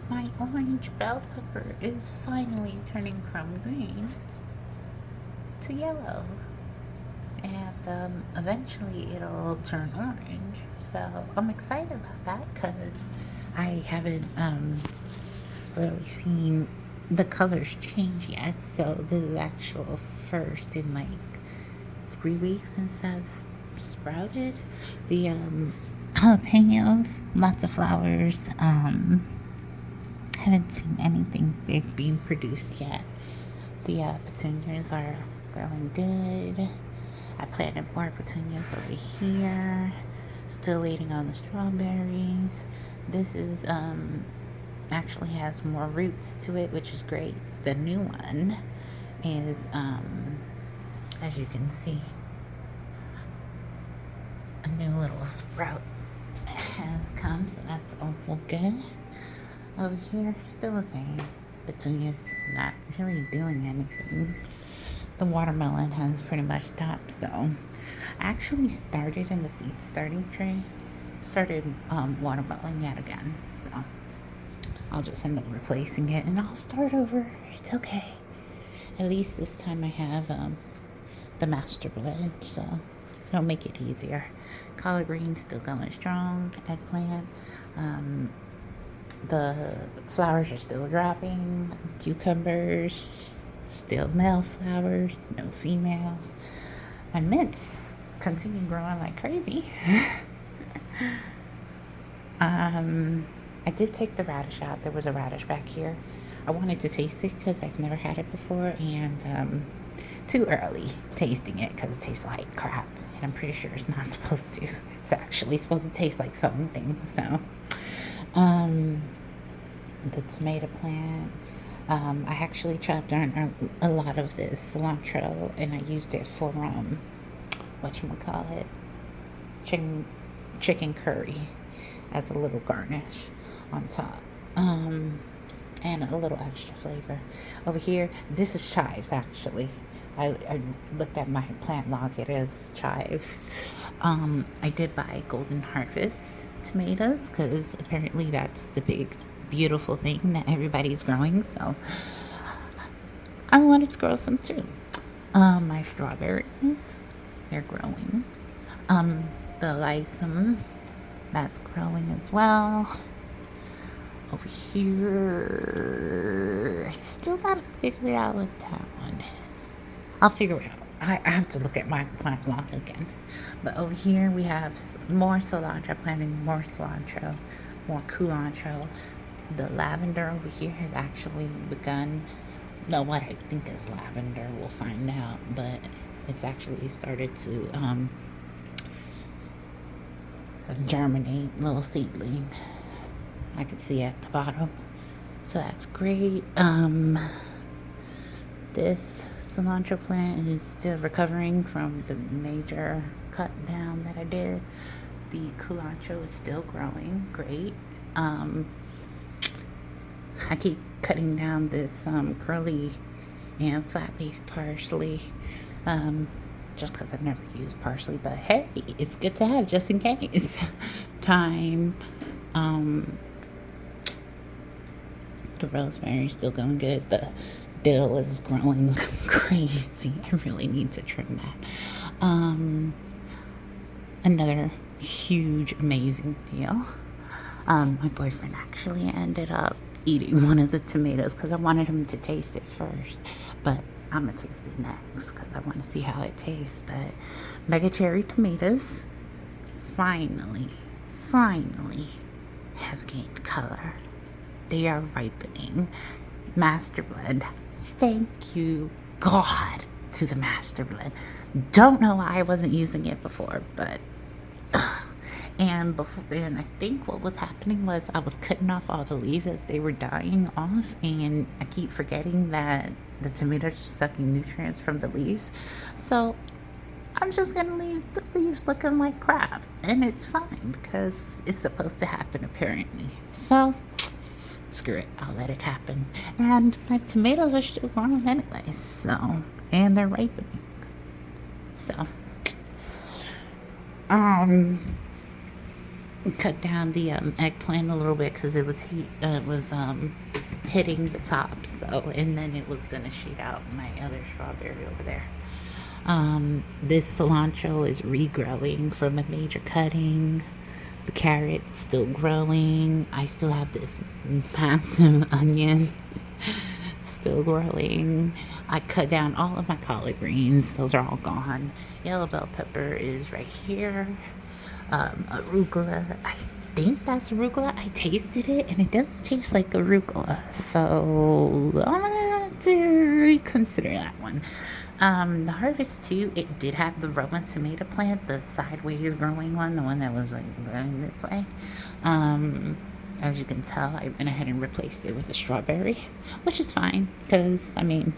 My orange bell pepper is finally turning from green to yellow. And eventually it'll turn orange. So I'm excited about that because I haven't really seen the colors change yet. So this is actual first in like 3 weeks since that's sprouted. The jalapenos, lots of flowers. Haven't seen anything big being produced yet. The petunias are growing good. I planted more petunias over here. Still waiting on the strawberries. This is actually has more roots to it, which is great. The new one is as you can see, a new little sprout has come, so that's also good. Over here, still the same. Petunia's not really doing anything. The watermelon has pretty much stopped, so I actually started in the seed starting tray. Started watermelon yet again, so I'll just end up replacing it and I'll start over. It's okay. At least this time I have the master blend, so it'll make it easier. Collard greens still going strong. Eggplant. The flowers are still dropping. Cucumbers, still male flowers, no females. My mints continue growing like crazy. I did take the radish out. There was a radish back here. I wanted to taste it because I've never had it before, and too early tasting it because it tastes like crap. And I'm pretty sure it's not supposed to. It's actually supposed to taste like something. So, the tomato plant. I actually chopped down a lot of this cilantro, and I used it for whatchamacallit, chicken curry as a little garnish on top. And a little extra flavor. Over here, this is chives actually. I looked at my plant log, it is chives. I did buy Golden Harvest tomatoes because apparently that's the big, beautiful thing that everybody's growing. So I wanted to grow some too. My strawberries, they're growing. The lysum, that's growing as well. Over here, I still gotta figure out what that one is. I'll figure it out. I have to look at my plant log again. But over here we have more cilantro, planting more cilantro, more culantro. The lavender over here has actually begun. No, what I think is lavender, we'll find out. But it's actually started to germinate, little seedling. I can see at the bottom, so that's great. This cilantro plant is still recovering from the major cut down that I did. The culantro is still growing great. I keep cutting down this curly and flat leaf parsley, just because I've never used parsley, but hey, it's good to have just in case. Thyme. The rosemary is still going good. The dill is growing crazy. I really need to trim that. Another huge, amazing deal. My boyfriend actually ended up eating one of the tomatoes because I wanted him to taste it first. But I'm going to taste it next because I want to see how it tastes. But mega cherry tomatoes finally have gained color. They are ripening. Master blend. Thank you, God, to the master blend. Don't know why I wasn't using it before, but and I think what was happening was I was cutting off all the leaves as they were dying off, and I keep forgetting that the tomatoes are sucking nutrients from the leaves. So I'm just gonna leave the leaves looking like crap, and it's fine because it's supposed to happen apparently. So screw it, I'll let it happen. And my tomatoes are still growing anyway, so, and they're ripening. So, cut down the eggplant a little bit because it was hitting the top. So, and then it was gonna shoot out my other strawberry over there. This cilantro is regrowing from a major cutting. The carrot still growing. I still have this massive onion still growing. I cut down all of my collard greens. Those are all gone. Yellow bell pepper is right here. Arugula. I think that's arugula. I tasted it and it doesn't taste like arugula. So I'm gonna have to reconsider that one. The harvest too, it did have the Roma tomato plant, the sideways growing one, the one that was like growing this way. As you can tell, I went ahead and replaced it with a strawberry, which is fine because I mean,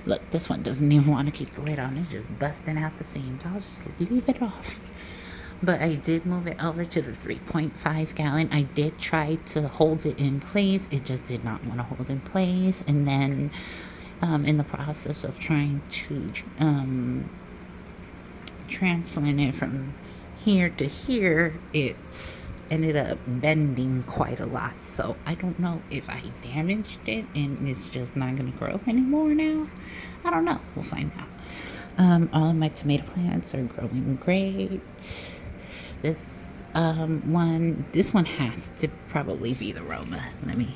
look, this one doesn't even want to keep the lid on. It's just busting out the seams. I'll just leave it off. But I did move it over to the 3.5 gallon. I did try to hold it in place. It just did not want to hold in place. And then in the process of trying to transplant it from here to here, it's ended up bending quite a lot. So I don't know if I damaged it and it's just not going to grow anymore now. I don't know. We'll find out. All of my tomato plants are growing great. This one has to probably be the Roma. Let me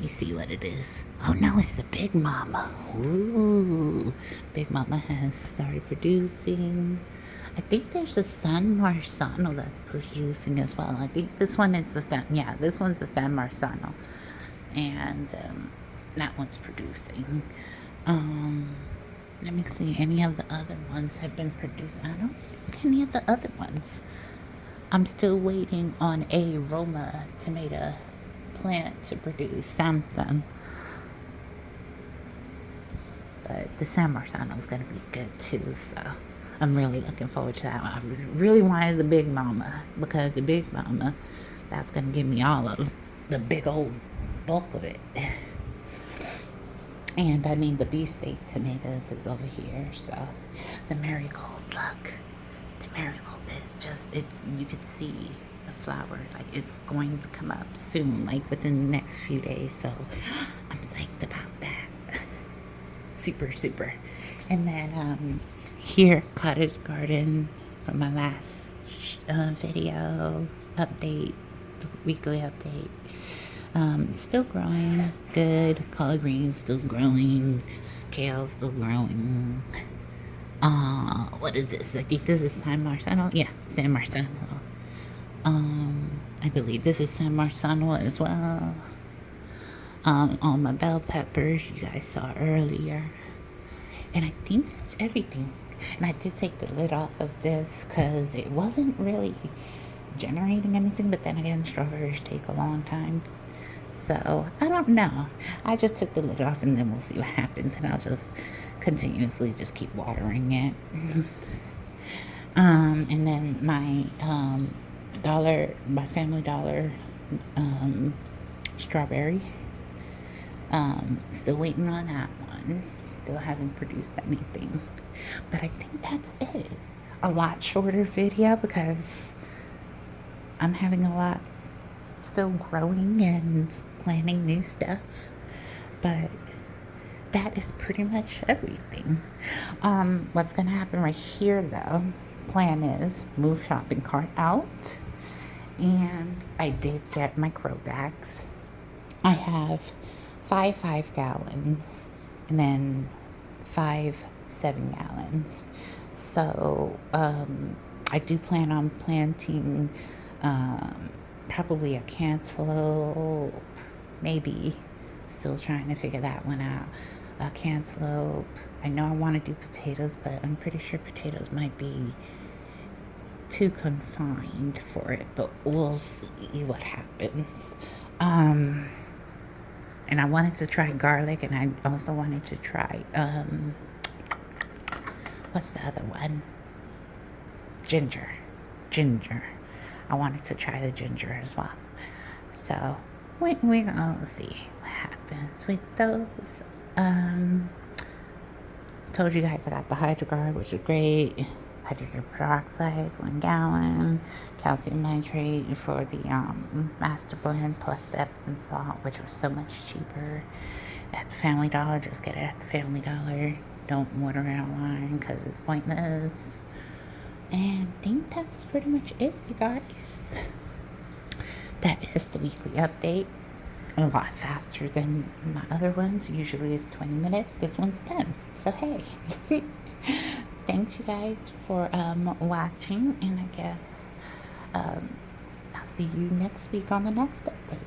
see what it is. Oh no, it's the Big Mama. Ooh, Big Mama has started producing. I think there's a San Marzano that's producing as well. I think this one is this one's the San Marzano. And that one's producing. Let me see, any of the other ones have been produced. I don't think any of the other ones. I'm still waiting on a Roma tomato plant to produce something. But the San Marzano is going to be good too, so I'm really looking forward to that one. I really wanted the Big Mama because the Big Mama, that's going to give me all of the big old bulk of it. And I mean, the beefsteak tomatoes is over here, so the marigold, look. The marigold is just, you could see the flower, like it's going to come up soon, like within the next few days, so I'm psyched about that. Super. And then here, cottage garden from my last video update, weekly update. Still growing good. Collard greens still growing. Kale still growing. What is this? I think this is San Marzano. Yeah, San Marzano. I believe this is San Marzano as well. All my bell peppers you guys saw earlier. And I think that's everything. And I did take the lid off of this because it wasn't really generating anything. But then again, strawberries take a long time. So, I don't know. I just took the lid off and then we'll see what happens. And I'll just continuously just keep watering it. And then my Family Dollar strawberry. Still waiting on that one. Still hasn't produced anything. But I think that's it. A lot shorter video because I'm having a lot still growing and planning new stuff. But that is pretty much everything. What's gonna happen right here though, plan is move shopping cart out. And I did get my grow bags. I have 5 gallons and then 5 7-gallons. So I do plan on planting probably a cantaloupe, maybe. Still trying to figure that one out. A cantaloupe. I know I want to do potatoes, but I'm pretty sure potatoes might be too confined for it, but we'll see what happens. And I wanted to try garlic, and I also wanted to try what's the other one? Ginger. I wanted to try the ginger as well. So we're gonna see what happens with those. Told you guys I got the HydroGuard, which is great. hydrogen peroxide, 1 gallon, calcium nitrate for the master blend, plus the Epsom salt, which was so much cheaper at the Family Dollar. Just get it at the Family Dollar. Don't order it online because it's pointless. And I think that's pretty much it, you guys. That is the weekly update. A lot faster than my other ones. Usually it's 20 minutes. This one's 10. So hey. Thanks you guys for watching, and I guess I'll see you next week on the next update.